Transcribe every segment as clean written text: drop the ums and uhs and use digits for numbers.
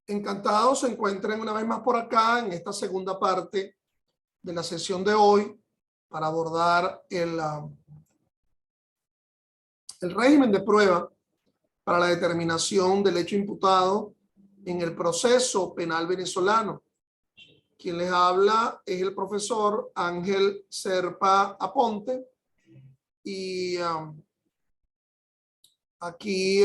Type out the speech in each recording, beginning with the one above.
Encantado se encuentren una vez más por acá en esta segunda parte de la sesión de hoy para abordar el régimen de prueba para la determinación del hecho imputado en el proceso penal venezolano. Quien les habla es el profesor Ángel Serpa Aponte y aquí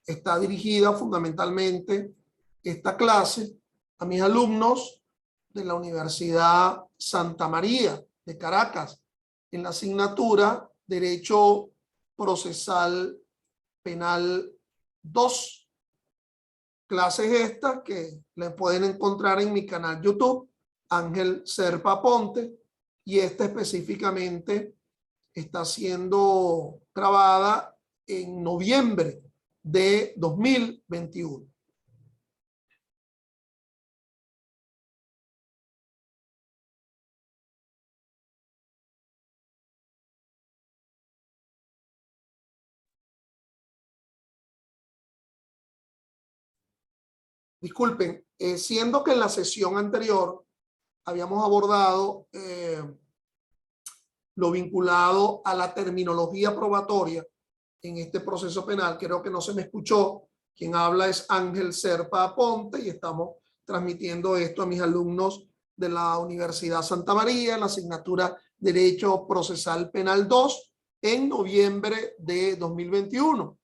está dirigida fundamentalmente esta clase a mis alumnos de la Universidad Santa María de Caracas en la asignatura Derecho Procesal Penal 2. Clases estas que las pueden encontrar en mi canal YouTube, Ángel Serpa Ponte, y esta específicamente está siendo grabada en noviembre de 2021. Disculpen, siendo que en la sesión anterior habíamos abordado lo vinculado a la terminología probatoria en este proceso penal, creo que no se me escuchó. Quien habla es Ángel Serpa Aponte y estamos transmitiendo esto a mis alumnos de la Universidad Santa María, en la asignatura Derecho Procesal Penal 2, en noviembre de 2021.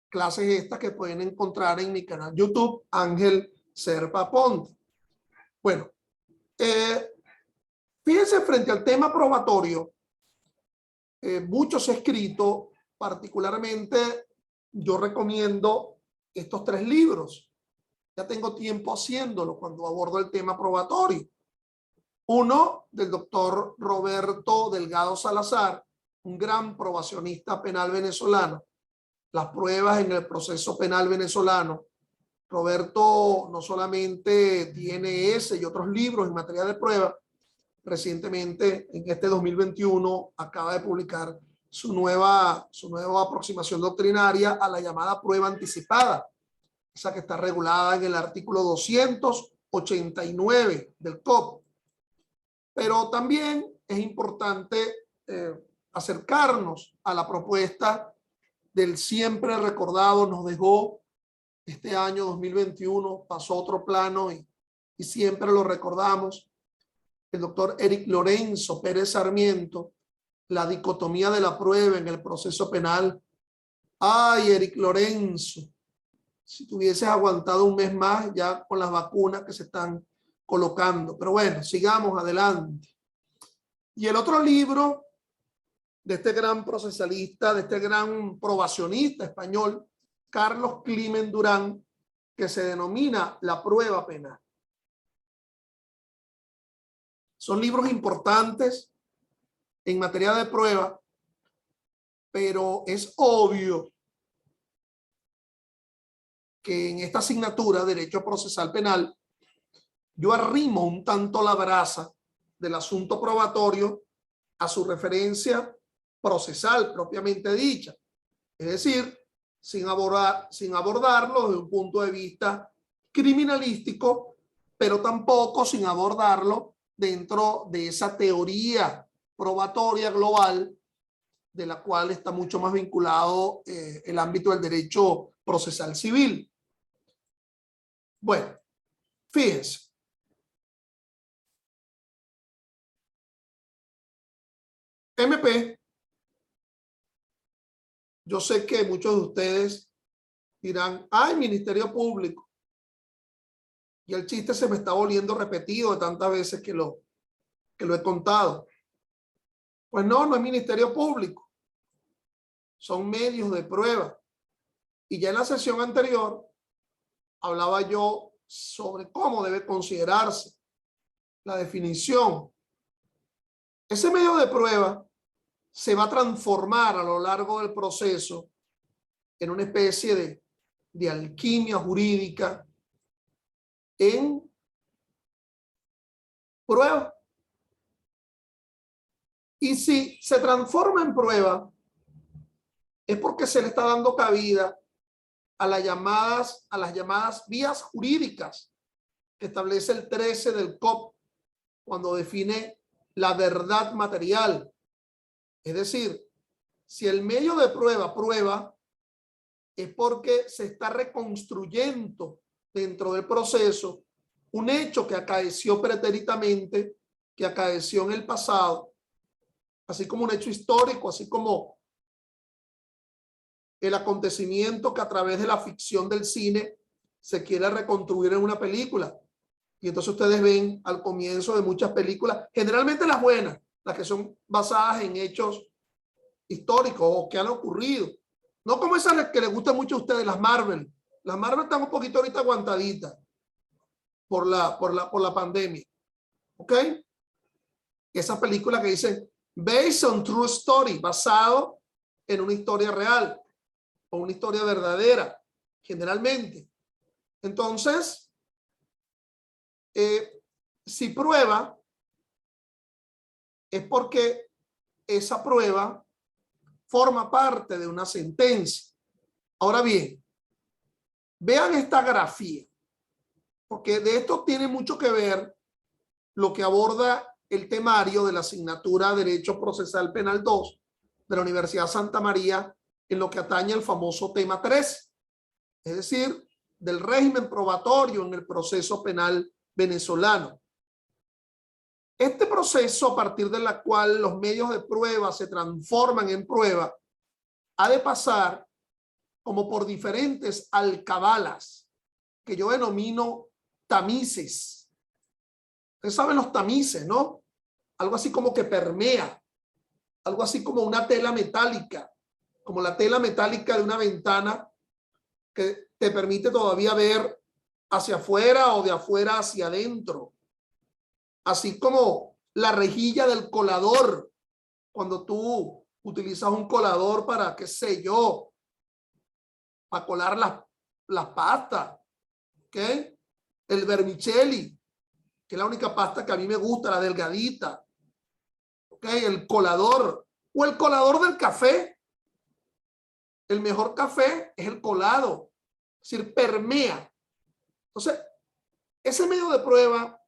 Clases estas que pueden encontrar en mi canal YouTube, Ángel Serpa Aponte. Bueno, fíjense, frente al tema probatorio, mucho se ha escrito. Particularmente yo recomiendo estos 3 libros. Ya tengo tiempo haciéndolo cuando abordo el tema probatorio. Uno del doctor Roberto Delgado Salazar, un gran probacionista penal venezolano. Las pruebas en el proceso penal venezolano. Roberto no solamente tiene ese y otros libros en materia de prueba. Recientemente, en este 2021, acaba de publicar su nueva aproximación doctrinaria a la llamada prueba anticipada, esa que está regulada en el artículo 289 del COP. Pero también es importante acercarnos a la propuesta del siempre recordado, nos dejó este año 2021, pasó a otro plano y siempre lo recordamos, el doctor Eric Lorenzo Pérez Sarmiento, la dicotomía de la prueba en el proceso penal. Ay, Eric Lorenzo, si tuvieses aguantado un mes más ya con las vacunas que se están colocando. Pero bueno, sigamos adelante. Y el otro libro de este gran procesalista, de este gran probacionista español, Carlos Climent Durán, que se denomina La prueba penal. Son libros importantes en materia de prueba, pero es obvio que en esta asignatura, Derecho Procesal Penal, yo arrimo un tanto la brasa del asunto probatorio a su referencia procesal propiamente dicha. Es decir, sin abordarlo desde un punto de vista criminalístico, pero tampoco sin abordarlo dentro de esa teoría probatoria global de la cual está mucho más vinculado el ámbito del derecho procesal civil. Bueno, fíjense. MP, yo sé que muchos de ustedes dirán, ay, Ministerio Público. Y el chiste se me está volviendo repetido de tantas veces que lo he contado. Pues no, no es Ministerio Público. Son medios de prueba. Y ya en la sesión anterior hablaba yo sobre cómo debe considerarse la definición. Ese medio de prueba se va a transformar a lo largo del proceso en una especie de alquimia jurídica en prueba. Y si se transforma en prueba, es porque se le está dando cabida a las llamadas vías jurídicas que establece el 13 del COP cuando define la verdad material. Es decir, si el medio de prueba es porque se está reconstruyendo dentro del proceso un hecho que acaeció pretérитamente, que acaeció en el pasado, así como un hecho histórico, así como el acontecimiento que a través de la ficción del cine se quiere reconstruir en una película. Y entonces ustedes ven al comienzo de muchas películas, generalmente las buenas, las que son basadas en hechos históricos o que han ocurrido. No como esas que les gustan mucho a ustedes, las Marvel. Las Marvel están un poquito ahorita aguantaditas por la pandemia. ¿Ok? Esa película que dice based on true story, basado en una historia real o una historia verdadera, generalmente. Entonces, si prueba, es porque esa prueba forma parte de una sentencia. Ahora bien, vean esta grafía, porque de esto tiene mucho que ver lo que aborda el temario de la asignatura Derecho Procesal Penal 2 de la Universidad Santa María en lo que atañe al famoso tema 3, es decir, del régimen probatorio en el proceso penal venezolano. Este proceso, a partir de la cual los medios de prueba se transforman en prueba, ha de pasar como por diferentes alcabalas, que yo denomino tamices. Ustedes saben los tamices, ¿no? Algo así como que permea, algo así como una tela metálica, como la tela metálica de una ventana que te permite todavía ver hacia afuera o de afuera hacia adentro. Así como la rejilla del colador, cuando tú utilizas un colador para, qué sé yo, para colar las pastas, ¿ok? El vermicelli, que es la única pasta que a mí me gusta, la delgadita, ¿ok? El colador, o el colador del café. El mejor café es el colado, es decir, permea. Entonces, ese medio de prueba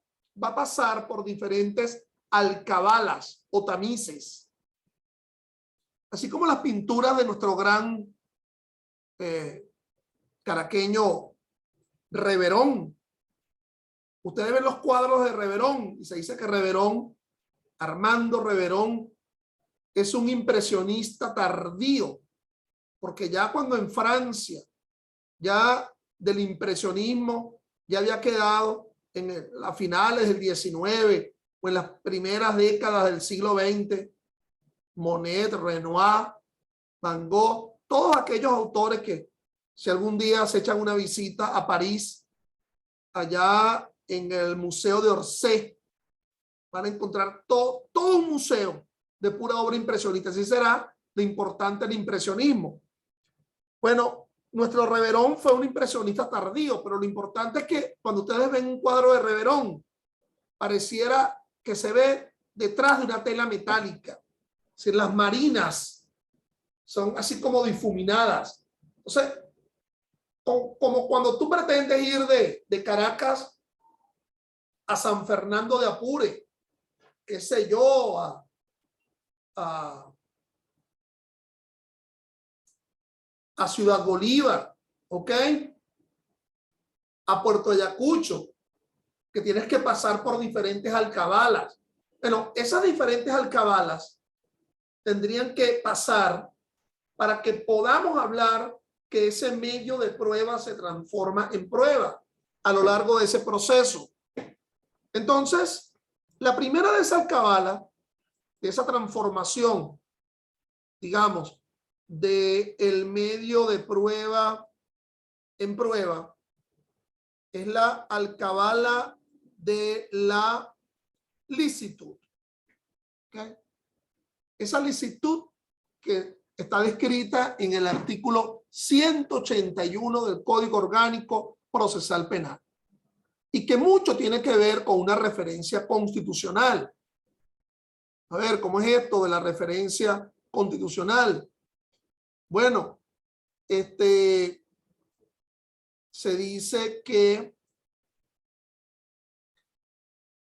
va a pasar por diferentes alcabalas o tamices, así como las pinturas de nuestro gran caraqueño Reverón. Ustedes ven los cuadros de Reverón y se dice que Reverón, Armando Reverón, es un impresionista tardío, porque ya cuando en Francia, ya del impresionismo, ya había quedado en las finales del 19 o en las primeras décadas del siglo XX, Monet, Renoir, Van Gogh, todos aquellos autores que si algún día se echan una visita a París, allá en el Museo de Orsay, van a encontrar todo un museo de pura obra impresionista. Así será de importante el impresionismo. Bueno, nuestro Reverón fue un impresionista tardío, pero lo importante es que cuando ustedes ven un cuadro de Reverón, pareciera que se ve detrás de una tela metálica. Es decir, las marinas son así como difuminadas. O sea, como cuando tú pretendes ir de Caracas a San Fernando de Apure, qué sé yo, a Ciudad Bolívar, ¿ok? A Puerto Ayacucho, que tienes que pasar por diferentes alcabalas. Bueno, esas diferentes alcabalas tendrían que pasar para que podamos hablar que ese medio de prueba se transforma en prueba a lo largo de ese proceso. Entonces, la primera de esas alcabalas, de esa transformación, digamos, del medio de prueba en prueba, es la alcabala de la licitud. ¿Okay? Esa licitud que está descrita en el artículo 181 del Código Orgánico Procesal Penal y que mucho tiene que ver con una referencia constitucional. A ver, ¿cómo es esto de la referencia constitucional? Bueno, se dice que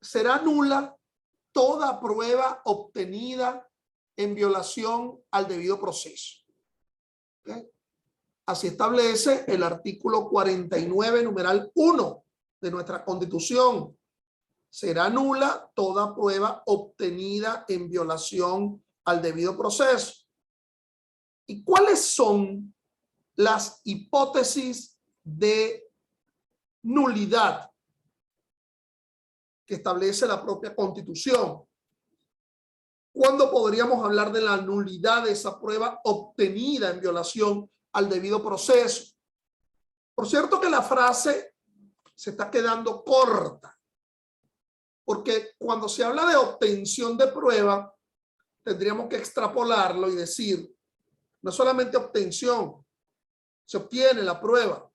será nula toda prueba obtenida en violación al debido proceso. ¿Okay? Así establece el artículo 49, numeral 1 de nuestra Constitución. Será nula toda prueba obtenida en violación al debido proceso. ¿Y cuáles son las hipótesis de nulidad que establece la propia Constitución? ¿Cuándo podríamos hablar de la nulidad de esa prueba obtenida en violación al debido proceso? Por cierto que la frase se está quedando corta, porque cuando se habla de obtención de prueba, tendríamos que extrapolarlo y decir, no solamente obtención, se obtiene la prueba,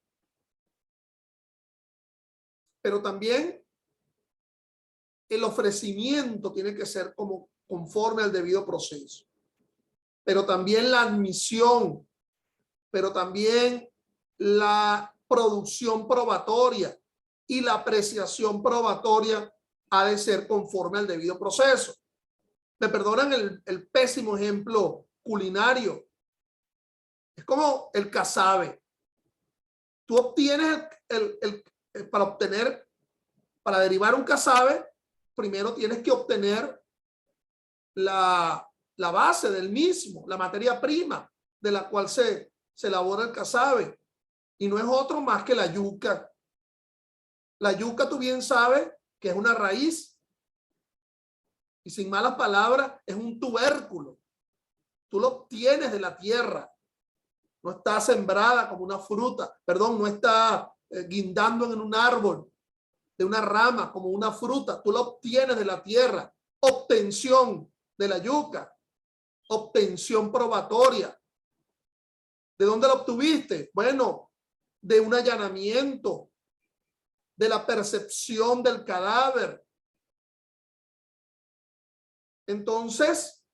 pero también el ofrecimiento tiene que ser como conforme al debido proceso, pero también la admisión, pero también la producción probatoria y la apreciación probatoria ha de ser conforme al debido proceso. Me perdonan el pésimo ejemplo culinario. Es como el casabe. Tú obtienes para derivar un casabe, primero tienes que obtener la base del mismo, la materia prima de la cual se elabora el casabe. Y no es otro más que la yuca. La yuca, tú bien sabes que es una raíz. Y sin malas palabras, es un tubérculo. Tú lo obtienes de la tierra. No está sembrada como una fruta. Perdón, no está guindando en un árbol de una rama como una fruta. Tú lo obtienes de la tierra. Obtención de la yuca. Obtención probatoria. ¿De dónde lo obtuviste? Bueno, de un allanamiento, de la percepción del cadáver. Entonces,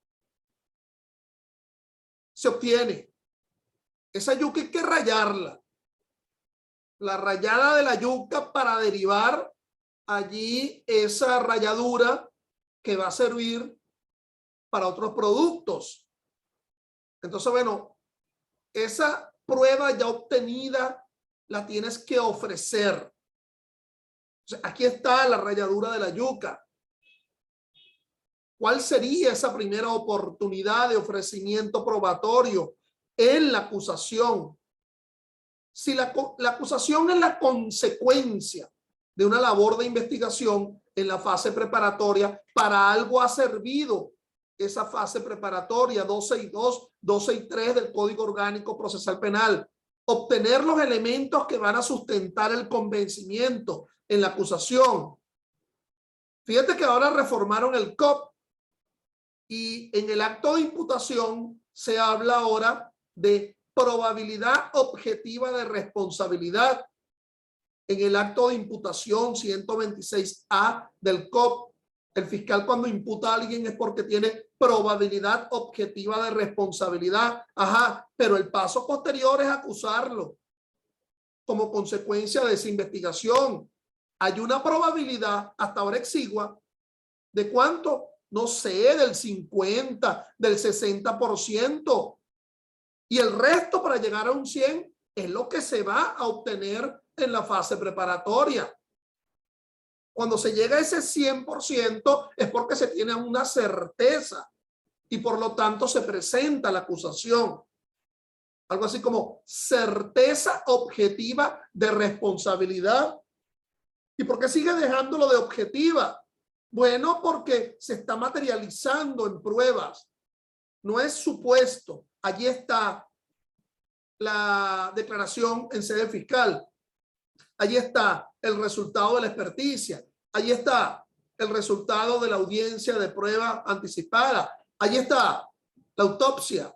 se obtiene. Esa yuca hay que rayarla. La rayada de la yuca para derivar allí esa ralladura que va a servir para otros productos. Entonces, bueno, esa prueba ya obtenida la tienes que ofrecer. O sea, aquí está la ralladura de la yuca. ¿Cuál sería esa primera oportunidad de ofrecimiento probatorio en la acusación? Si la acusación es la consecuencia de una labor de investigación en la fase preparatoria, para algo ha servido esa fase preparatoria 12.2, 12.3 del Código Orgánico Procesal Penal. Obtener los elementos que van a sustentar el convencimiento en la acusación. Fíjate que ahora reformaron el COP y en el acto de imputación se habla ahora de probabilidad objetiva de responsabilidad. En el acto de imputación 126A del COP, el fiscal cuando imputa a alguien es porque tiene probabilidad objetiva de responsabilidad. Ajá, pero el paso posterior es acusarlo como consecuencia de esa investigación. Hay una probabilidad hasta ahora exigua de cuánto, no sé, del 50, del 60%. Y el resto para llegar a un 100 es lo que se va a obtener en la fase preparatoria. Cuando se llega a ese 100% es porque se tiene una certeza y por lo tanto se presenta la acusación. Algo así como certeza objetiva de responsabilidad. ¿Y por qué sigue dejándolo de objetiva? Bueno, porque se está materializando en pruebas. No es supuesto. Allí está la declaración en sede fiscal. Allí está el resultado de la experticia. Allí está el resultado de la audiencia de prueba anticipada. Allí está la autopsia.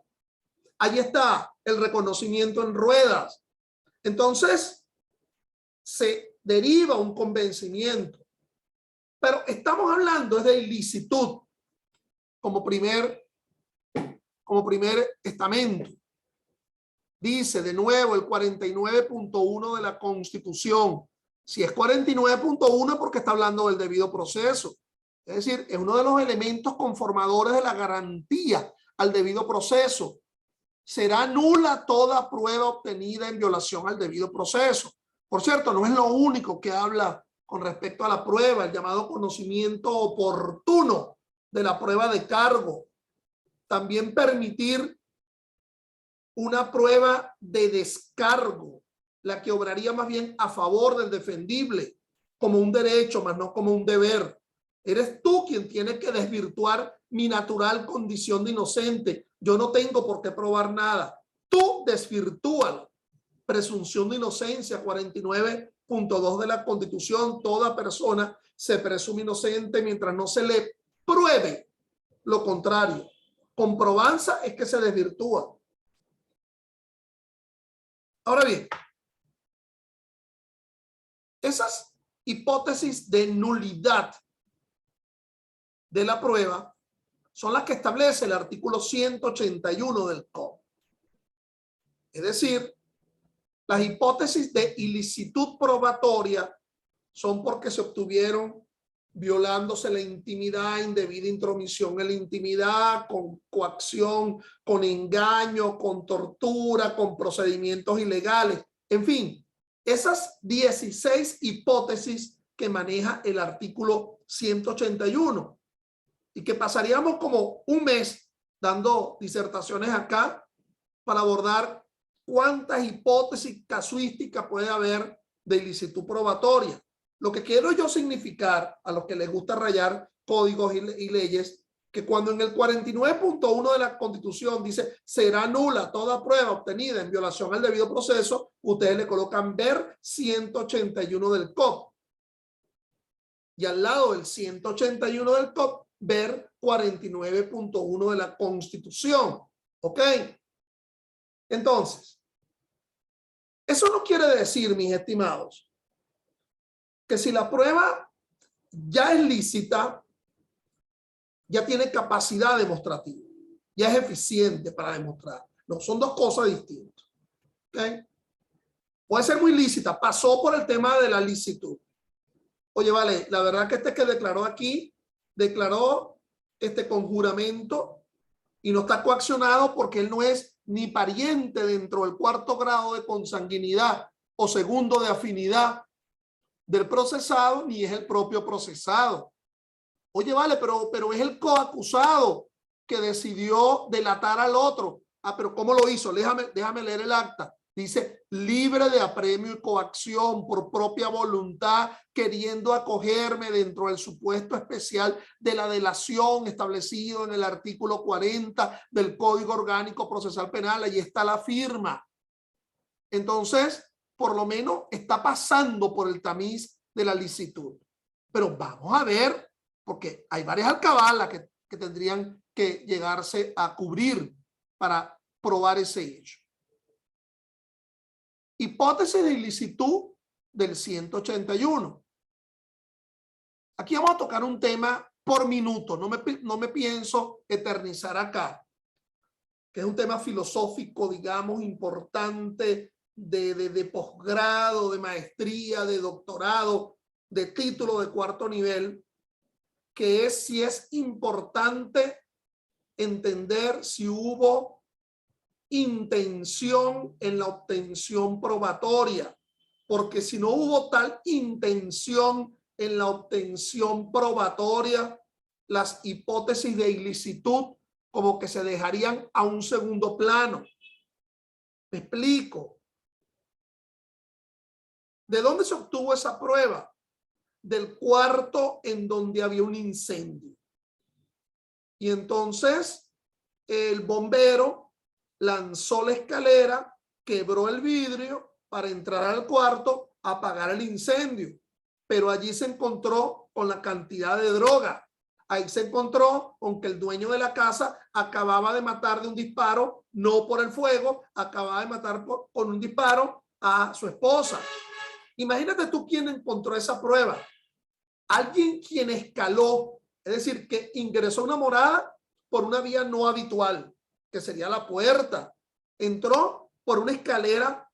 Allí está el reconocimiento en ruedas. Entonces, se deriva un convencimiento. Pero estamos hablando de ilicitud como primer estamento. Dice de nuevo el 49.1 de la Constitución. Si es 49.1 porque está hablando del debido proceso. Es decir, es uno de los elementos conformadores de la garantía al debido proceso. Será nula toda prueba obtenida en violación al debido proceso. Por cierto, no es lo único que habla con respecto a la prueba, el llamado conocimiento oportuno de la prueba de cargo. También permitir una prueba de descargo, la que obraría más bien a favor del defendible, como un derecho, más no como un deber. Eres tú quien tiene que desvirtuar mi natural condición de inocente. Yo no tengo por qué probar nada. Tú desvirtúalo. Presunción de inocencia, 49.2 de la Constitución. Toda persona se presume inocente mientras no se le pruebe lo contrario. Comprobanza es que se desvirtúa. Ahora bien, esas hipótesis de nulidad de la prueba son las que establece el artículo 181 del COP. Es decir, las hipótesis de ilicitud probatoria son porque se obtuvieron violándose la intimidad, indebida intromisión en la intimidad, con coacción, con engaño, con tortura, con procedimientos ilegales. En fin, esas 16 hipótesis que maneja el artículo 181 y que pasaríamos como un mes dando disertaciones acá para abordar cuántas hipótesis casuísticas puede haber de ilicitud probatoria. Lo que quiero yo significar a los que les gusta rayar códigos y leyes, que cuando en el 49.1 de la Constitución dice será nula toda prueba obtenida en violación al debido proceso, ustedes le colocan ver 181 del COP. Y al lado del 181 del COP, ver 49.1 de la Constitución. ¿Ok? Entonces, eso no quiere decir, mis estimados, que si la prueba ya es lícita, ya tiene capacidad demostrativa, ya es eficiente para demostrar. No, son dos cosas distintas. ¿Okay? Puede ser muy lícita, pasó por el tema de la licitud. Oye, vale, la verdad que este que declaró aquí, declaró con juramento y no está coaccionado porque él no es ni pariente dentro del cuarto grado de consanguinidad o segundo de afinidad del procesado, ni es el propio procesado. Oye, vale, pero es el coacusado que decidió delatar al otro. Ah, pero ¿cómo lo hizo? Déjame leer el acta. Dice, libre de apremio y coacción por propia voluntad, queriendo acogerme dentro del supuesto especial de la delación establecido en el artículo 40 del Código Orgánico Procesal Penal. Allí está la firma. Entonces, por lo menos está pasando por el tamiz de la licitud. Pero vamos a ver, porque hay varias alcabalas que tendrían que llegarse a cubrir para probar ese hecho. Hipótesis de ilicitud del 181. Aquí vamos a tocar un tema por minuto, no me pienso eternizar acá, que es un tema filosófico, digamos, importante, de posgrado, de maestría, de doctorado, de título de cuarto nivel, que es si es importante entender si hubo intención en la obtención probatoria, porque si no hubo tal intención en la obtención probatoria, las hipótesis de ilicitud como que se dejarían a un segundo plano. Me explico. ¿De dónde se obtuvo esa prueba? Del cuarto en donde había un incendio. Y entonces el bombero lanzó la escalera, quebró el vidrio para entrar al cuarto a apagar el incendio. Pero allí se encontró con la cantidad de droga. Ahí se encontró con que el dueño de la casa acababa de matar de un disparo, no por el fuego, acababa de matar con un disparo a su esposa. Imagínate tú quién encontró esa prueba. Alguien quien escaló, es decir, que ingresó a una morada por una vía no habitual, que sería la puerta. Entró por una escalera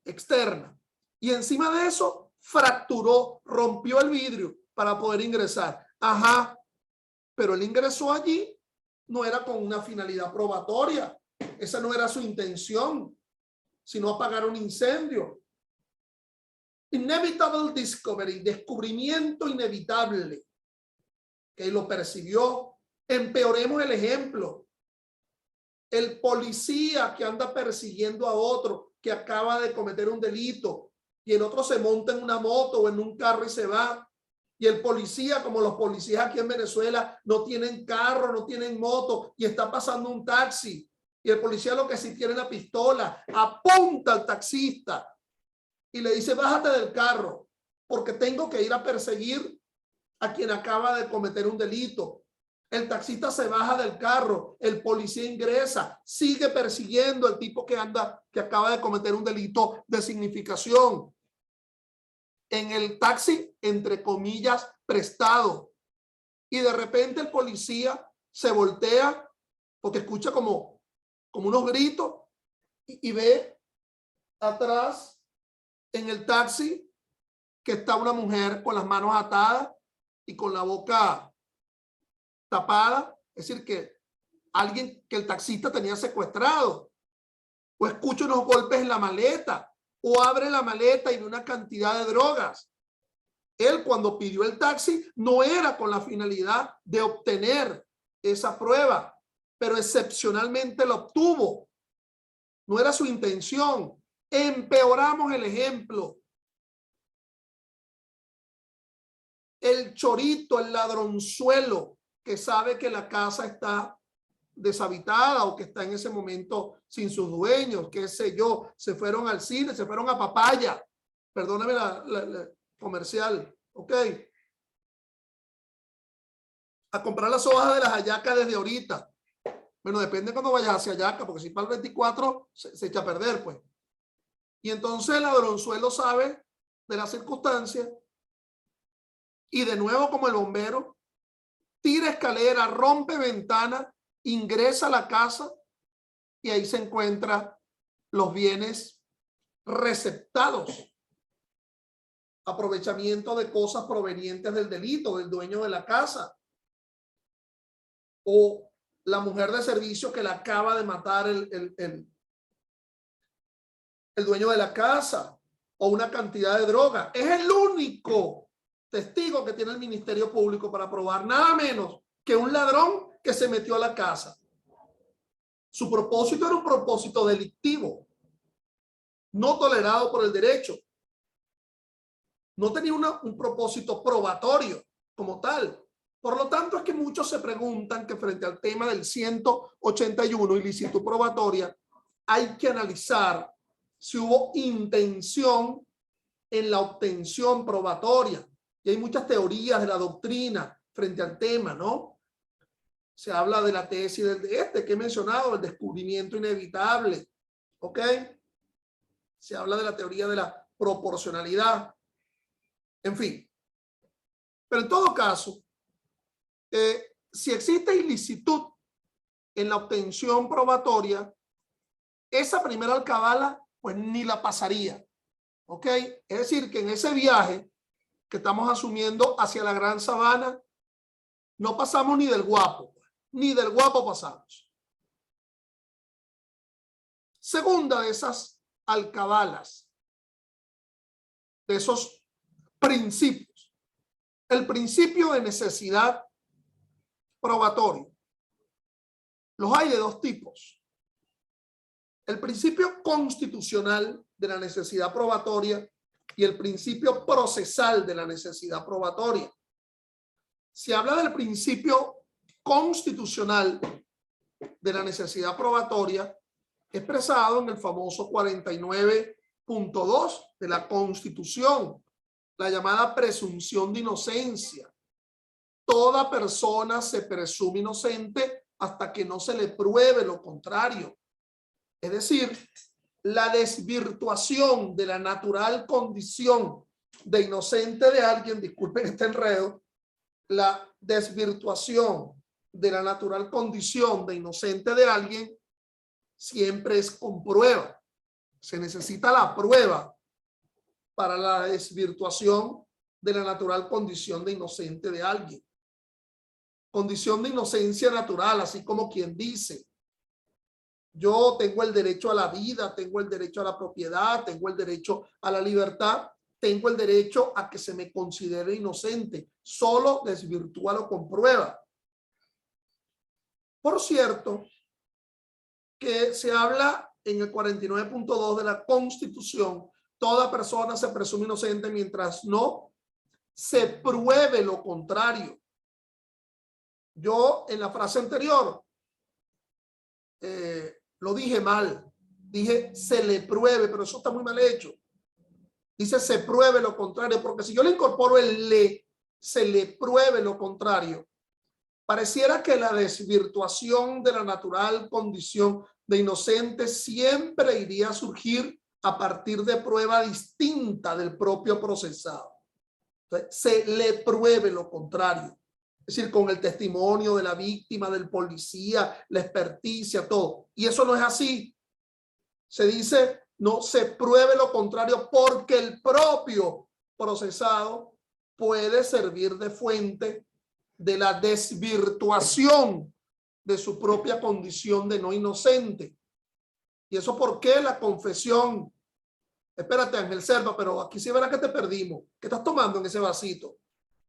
externa. Y encima de eso fracturó, rompió el vidrio para poder ingresar. Ajá, pero él ingresó allí, no era con una finalidad probatoria. Esa no era su intención, sino apagar un incendio. Inevitable discovery, descubrimiento inevitable, que lo percibió. Empeoremos el ejemplo. El policía que anda persiguiendo a otro que acaba de cometer un delito y el otro se monta en una moto o en un carro y se va. Y el policía, como los policías aquí en Venezuela, no tienen carro, no tienen moto y está pasando un taxi. Y el policía lo que sí tiene la pistola, apunta al taxista y le dice, bájate del carro porque tengo que ir a perseguir a quien acaba de cometer un delito. El taxista se baja del carro, el policía ingresa, sigue persiguiendo al tipo que acaba de cometer un delito de significación. En el taxi, entre comillas, prestado. Y de repente el policía se voltea porque escucha como unos gritos y ve atrás en el taxi que está una mujer con las manos atadas y con la boca tapada. Es decir, que alguien que el taxista tenía secuestrado. O escucha unos golpes en la maleta. O abre la maleta y ve una cantidad de drogas. Él, cuando pidió el taxi, no era con la finalidad de obtener esa prueba, pero excepcionalmente la obtuvo. No era su intención. Empeoramos el ejemplo. El chorito, el ladronzuelo, que sabe que la casa está deshabitada o que está en ese momento sin sus dueños, qué sé yo, se fueron al cine, se fueron a Papaya, perdóname la comercial, ok, a comprar las hojas de las hallacas desde ahorita. Bueno, depende cuando vayas hacia Hallaca, porque si para el 24 se echa a perder, pues. Y entonces el ladronzuelo sabe de la circunstancia y de nuevo, como el bombero, tira escalera, rompe ventana, ingresa a la casa y ahí se encuentran los bienes receptados. Aprovechamiento de cosas provenientes del delito, del dueño de la casa. O la mujer de servicio que la acaba de matar el dueño de la casa. O una cantidad de droga. Es el único testigo que tiene el Ministerio Público para probar nada menos que un ladrón que se metió a la casa. Su propósito era un propósito delictivo, no tolerado por el derecho. No tenía un propósito probatorio como tal. Por lo tanto, es que muchos se preguntan que frente al tema del 181, ilicitud probatoria, hay que analizar si hubo intención en la obtención probatoria. Y hay muchas teorías de la doctrina frente al tema, ¿no? Se habla de la tesis que he mencionado, el descubrimiento inevitable, ¿ok? Se habla de la teoría de la proporcionalidad, en fin. Pero en todo caso, si existe ilicitud en la obtención probatoria, esa primera alcabala, pues ni la pasaría, ¿ok? Es decir, que en ese viaje que estamos asumiendo hacia la Gran Sabana, no pasamos ni del Guapo, ni del Guapo pasamos. Segunda de esas alcabalas, de esos principios, el principio de necesidad probatoria. Los hay de dos tipos. El principio constitucional de la necesidad probatoria y el principio procesal de la necesidad probatoria. Se habla del principio constitucional de la necesidad probatoria expresado en el famoso 49.2 de la Constitución, la llamada presunción de inocencia. Toda persona se presume inocente hasta que no se le pruebe lo contrario. Es decir, la desvirtuación de la natural condición de inocente de alguien, disculpen este enredo, la desvirtuación de la natural condición de inocente de alguien siempre es con prueba. Se necesita la prueba para la desvirtuación de la natural condición de inocente de alguien. Condición de inocencia natural, así como quien dice: yo tengo el derecho a la vida, tengo el derecho a la propiedad, tengo el derecho a la libertad, tengo el derecho a que se me considere inocente. Solo desvirtúalo con prueba. Por cierto, que se habla en el 49.2 de la Constitución: toda persona se presume inocente mientras no se pruebe lo contrario. Yo en la frase anterior lo dije mal. Dije se le pruebe, pero eso está muy mal hecho. Dice se pruebe lo contrario, porque si yo le incorporo el le, se le pruebe lo contrario, pareciera que la desvirtuación de la natural condición de inocente siempre iría a surgir a partir de prueba distinta del propio procesado. Entonces, se le pruebe lo contrario. Es decir, con el testimonio de la víctima, del policía, la experticia, todo. Y eso no es así. Se dice no se pruebe lo contrario porque el propio procesado puede servir de fuente de la desvirtuación de su propia condición de no inocente. ¿Y eso por qué? La confesión. Espérate, Ángel Selva, pero aquí sí verá que te perdimos. ¿Qué estás tomando en ese vasito?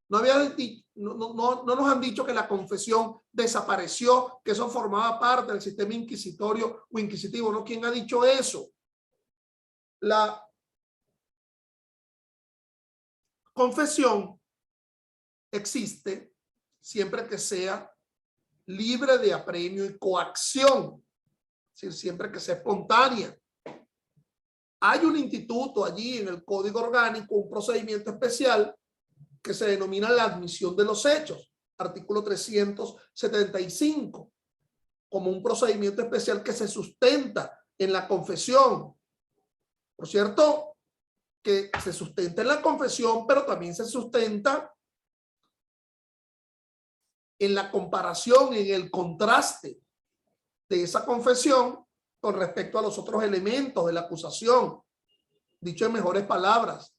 No nos han dicho que la confesión desapareció, que eso formaba parte del sistema inquisitorio o inquisitivo. ¿No? ¿Quién ha dicho eso? La confesión existe siempre que sea libre de apremio y coacción, es decir, siempre que sea espontánea. Hay un instituto allí en el Código Orgánico, un procedimiento especial que se denomina la admisión de los hechos, artículo 375, como un procedimiento especial que se sustenta en la confesión. Por cierto, que se sustenta en la confesión, pero también se sustenta en la comparación, en el contraste de esa confesión con respecto a los otros elementos de la acusación. Dicho en mejores palabras,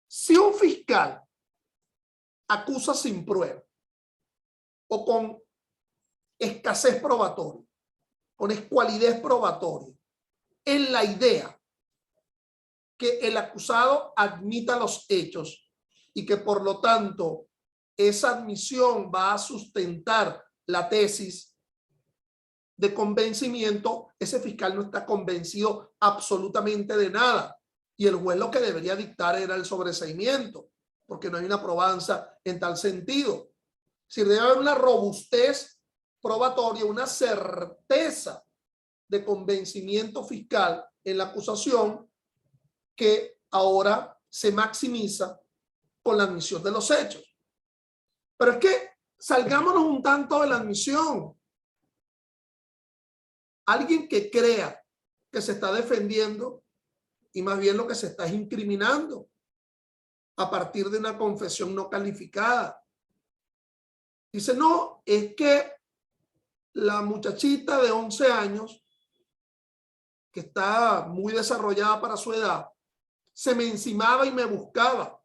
si un fiscal acusa sin prueba o con escasez probatoria, con escualidez probatoria, en la idea que el acusado admita los hechos y que por lo tanto esa admisión va a sustentar la tesis de convencimiento, ese fiscal no está convencido absolutamente de nada y el juez lo que debería dictar era el sobreseimiento, porque no hay una probanza en tal sentido. Si debe haber una robustez probatoria, una certeza de convencimiento fiscal en la acusación que ahora se maximiza con la admisión de los hechos. Pero es que salgámonos un tanto de la admisión. Alguien que crea que se está defendiendo y más bien lo que se está es incriminando a partir de una confesión no calificada. Dice, no, es que la muchachita de 11 años, que está muy desarrollada para su edad, se me encimaba y me buscaba.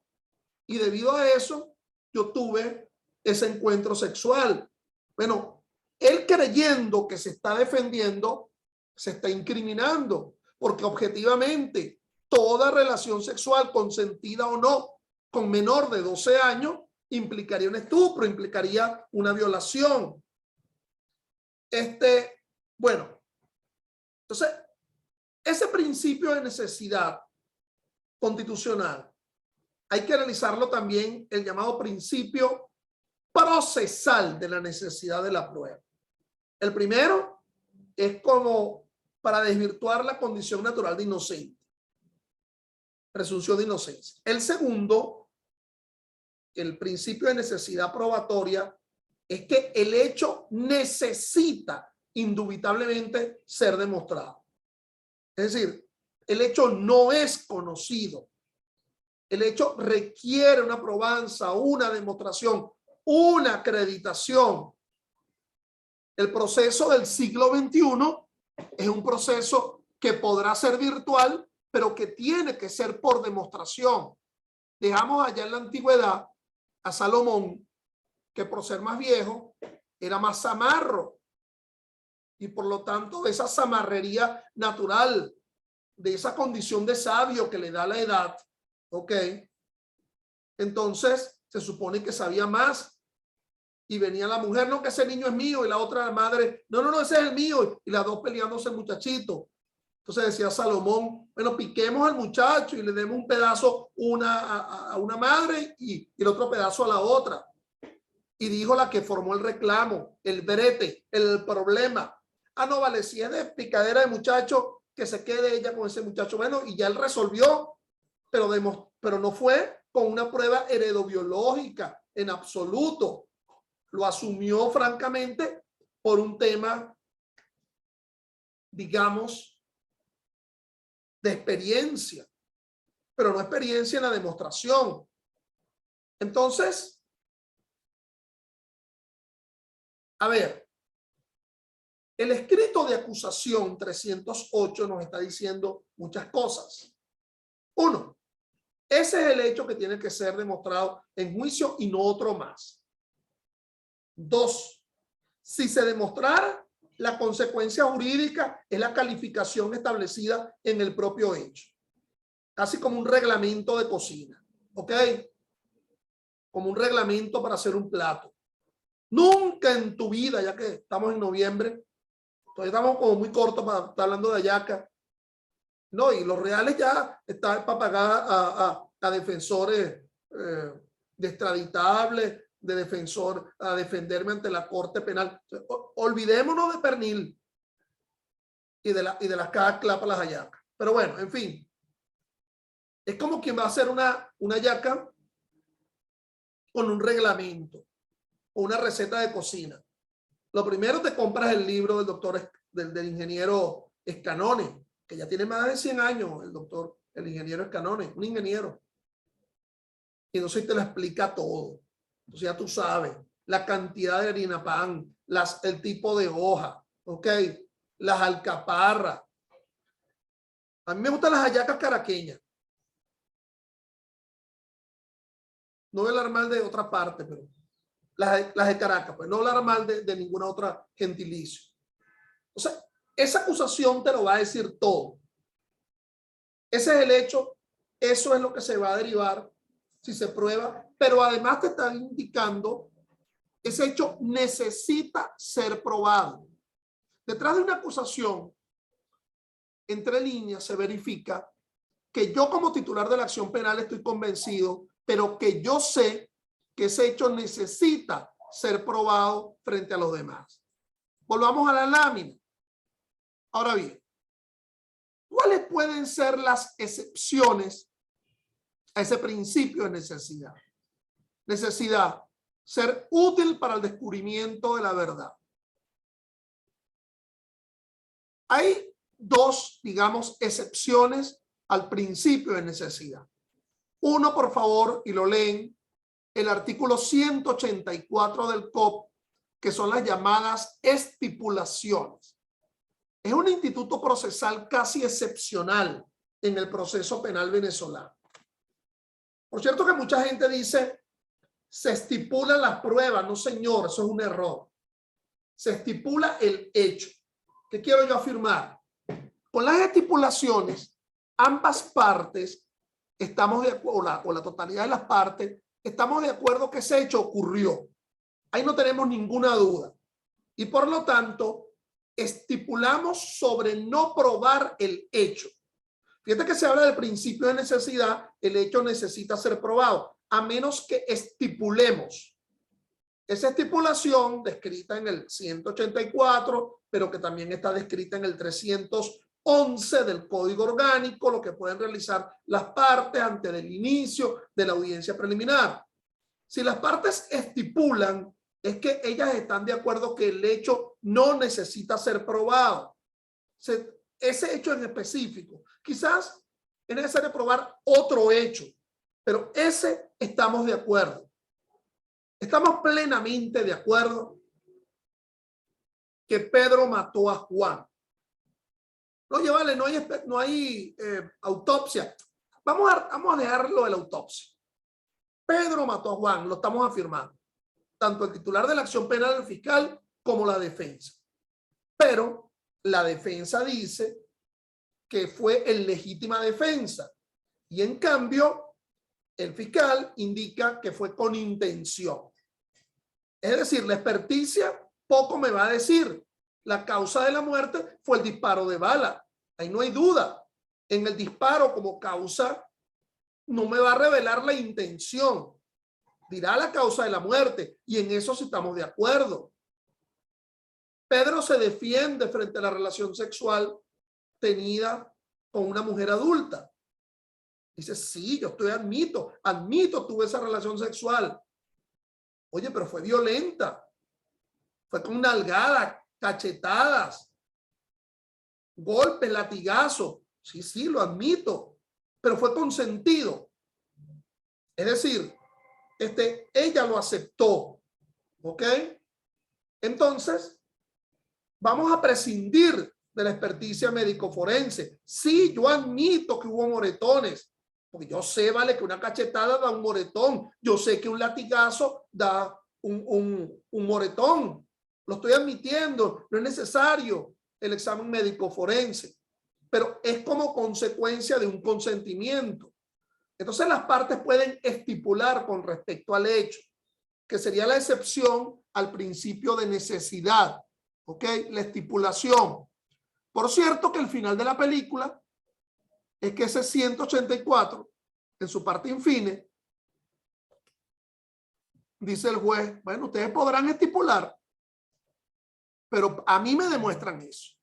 Y debido a eso, yo tuve ese encuentro sexual. Bueno, él creyendo que se está defendiendo, se está incriminando, porque objetivamente toda relación sexual, consentida o no, con menor de 12 años, implicaría un estupro, implicaría una violación. Bueno, entonces, ese principio de necesidad constitucional, hay que analizarlo también el llamado principio procesal de la necesidad de la prueba. El primero es como para desvirtuar la condición natural de inocente, presunción de inocencia. El segundo, el principio de necesidad probatoria, es que el hecho necesita indubitablemente ser demostrado. Es decir, el hecho no es conocido. El hecho requiere una probanza, una demostración, una acreditación. El proceso del siglo XXI Es un proceso que podrá ser virtual, pero que tiene que ser por demostración. Dejamos allá en la antigüedad a Salomón, que por ser más viejo era más zamarro, y por lo tanto de esa zamarrería natural, de esa condición de sabio que le da la edad, ¿ok? Entonces se supone que sabía más, y venía la mujer, no, que ese niño es mío, y la otra la madre, no, no, no, ese es el mío, y las dos peleándose el muchachito. Entonces decía Salomón, bueno, piquemos al muchacho y le demos un pedazo a una madre y el otro pedazo a la otra. Y dijo la que formó el reclamo, el brete, el problema. Ah, no, vale, si es de picadera de muchacho, que se quede ella con ese muchacho. Bueno, y ya él resolvió, pero no fue con una prueba heredobiológica en absoluto. Lo asumió francamente por un tema, digamos, de experiencia, pero no experiencia en la demostración. Entonces, a ver, el escrito de acusación 308 nos está diciendo muchas cosas. Uno, ese es el hecho que tiene que ser demostrado en juicio y no otro más. Dos, si se demostrara, la consecuencia jurídica es la calificación establecida en el propio hecho, casi como un reglamento de cocina, ¿ok? Como un reglamento para hacer un plato. Nunca en tu vida, ya que estamos en noviembre, todavía estamos como muy cortos para estar hablando de hallaca, no, y los reales ya están para pagar a defensores de extraditables, de defensor, a defenderme ante la corte penal. Olvidémonos de pernil y de las cajas clapas las hallacas. Pero bueno, en fin, es como quien va a hacer una hallaca con un reglamento o una receta de cocina. Lo primero, te compras el libro del doctor, del ingeniero Escanone, que ya tiene más de 100 años, el ingeniero Escanone, un ingeniero. Y entonces te lo explica todo. Entonces ya tú sabes la cantidad de harina pan, el tipo de hoja, ¿ok? Las alcaparras. A mí me gustan las hallacas caraqueñas. No voy a hablar mal de otra parte, pero las de Caracas, pues no hablar mal de ninguna otra gentilicio. O sea, esa acusación te lo va a decir todo. Ese es el hecho, eso es lo que se va a derivar si se prueba, pero además te está indicando ese hecho necesita ser probado. Detrás de una acusación, entre líneas, se verifica que yo como titular de la acción penal estoy convencido, pero que yo sé que ese hecho necesita ser probado frente a los demás. Volvamos a la lámina. Ahora bien, ¿cuáles pueden ser las excepciones a ese principio de necesidad? Necesidad, ser útil para el descubrimiento de la verdad. Hay dos, digamos, excepciones al principio de necesidad. Uno, por favor, y lo leen, el artículo 184 del COP, que son las llamadas estipulaciones. Es un instituto procesal casi excepcional en el proceso penal venezolano. Por cierto que mucha gente dice, se estipula la prueba. No, señor, eso es un error. Se estipula el hecho. ¿Qué quiero yo afirmar? Con las estipulaciones, ambas partes estamos de acuerdo, o la totalidad de las partes, estamos de acuerdo que ese hecho ocurrió. Ahí no tenemos ninguna duda. Y por lo tanto, estipulamos sobre no probar el hecho. Fíjate que se habla del principio de necesidad, el hecho necesita ser probado, a menos que estipulemos. Esa estipulación descrita en el 184, pero que también está descrita en el 311 del Código Orgánico, lo que pueden realizar las partes antes del inicio de la audiencia preliminar. Si las partes estipulan, es que ellas están de acuerdo que el hecho no necesita ser probado. Ese hecho en específico. Quizás es necesario probar otro hecho, pero ese estamos de acuerdo. Estamos plenamente de acuerdo que Pedro mató a Juan. Oye, vale, no hay autopsia. Vamos a dejarlo de la autopsia. Pedro mató a Juan, lo estamos afirmando. Tanto el titular de la acción penal del fiscal como la defensa. Pero la defensa dice que fue en legítima defensa. Y en cambio, el fiscal indica que fue con intención. Es decir, la experticia poco me va a decir. La causa de la muerte fue el disparo de bala. Ahí no hay duda. En el disparo como causa no me va a revelar la intención. Dirá la causa de la muerte y en eso sí estamos de acuerdo. Pedro se defiende frente a la relación sexual tenida con una mujer adulta. Dice, sí, yo admito, tuve esa relación sexual. Oye, pero fue violenta. Fue con nalgadas, cachetadas, golpes, latigazos. Sí, lo admito, pero fue consentido. Es decir, ella lo aceptó. ¿Ok? Entonces, vamos a prescindir de la experticia médico-forense. Sí, yo admito que hubo moretones, porque yo sé, vale, que una cachetada da un moretón. Yo sé que un latigazo da un moretón. Lo estoy admitiendo. No es necesario el examen médico-forense, pero es como consecuencia de un consentimiento. Entonces las partes pueden estipular con respecto al hecho, que sería la excepción al principio de necesidad. ¿Ok? La estipulación. Por cierto que el final de la película es que ese 184, en su parte infine, dice el juez, bueno, ustedes podrán estipular, pero a mí me demuestran eso.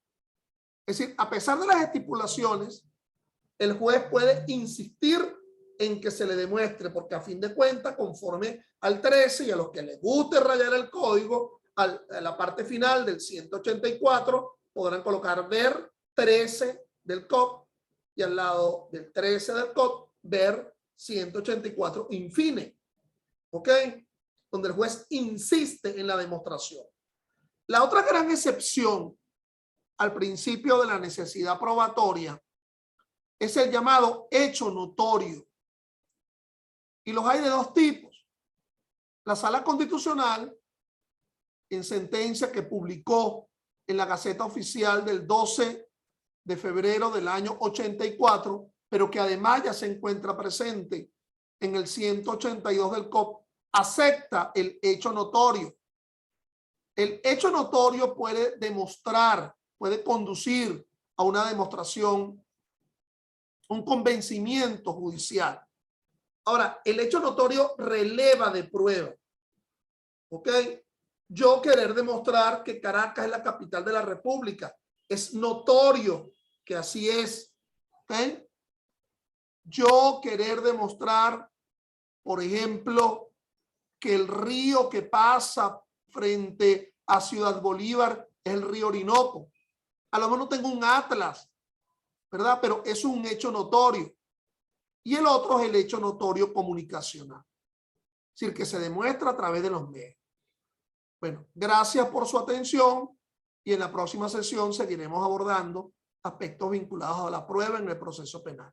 Es decir, a pesar de las estipulaciones, el juez puede insistir en que se le demuestre, porque a fin de cuentas, conforme al 13 y a los que les guste rayar el código, a la parte final del 184 podrán colocar ver 13 del COP y al lado del 13 del COP ver 184 infine. ¿Ok? Donde el juez insiste en la demostración. La otra gran excepción al principio de la necesidad probatoria es el llamado hecho notorio. Y los hay de dos tipos. La Sala Constitucional, en sentencia que publicó en la Gaceta Oficial del 12 de febrero del año 84, pero que además ya se encuentra presente en el 182 del COP, acepta el hecho notorio. El hecho notorio puede demostrar, puede conducir a una demostración, un convencimiento judicial. Ahora, el hecho notorio releva de prueba. ¿Ok? Yo querer demostrar que Caracas es la capital de la República. Es notorio que así es. ¿Ok? Yo querer demostrar, por ejemplo, que el río que pasa frente a Ciudad Bolívar es el río Orinoco. A lo mejor no tengo un atlas, ¿verdad? Pero es un hecho notorio. Y el otro es el hecho notorio comunicacional. Es decir, que se demuestra a través de los medios. Bueno, gracias por su atención y en la próxima sesión seguiremos abordando aspectos vinculados a la prueba en el proceso penal.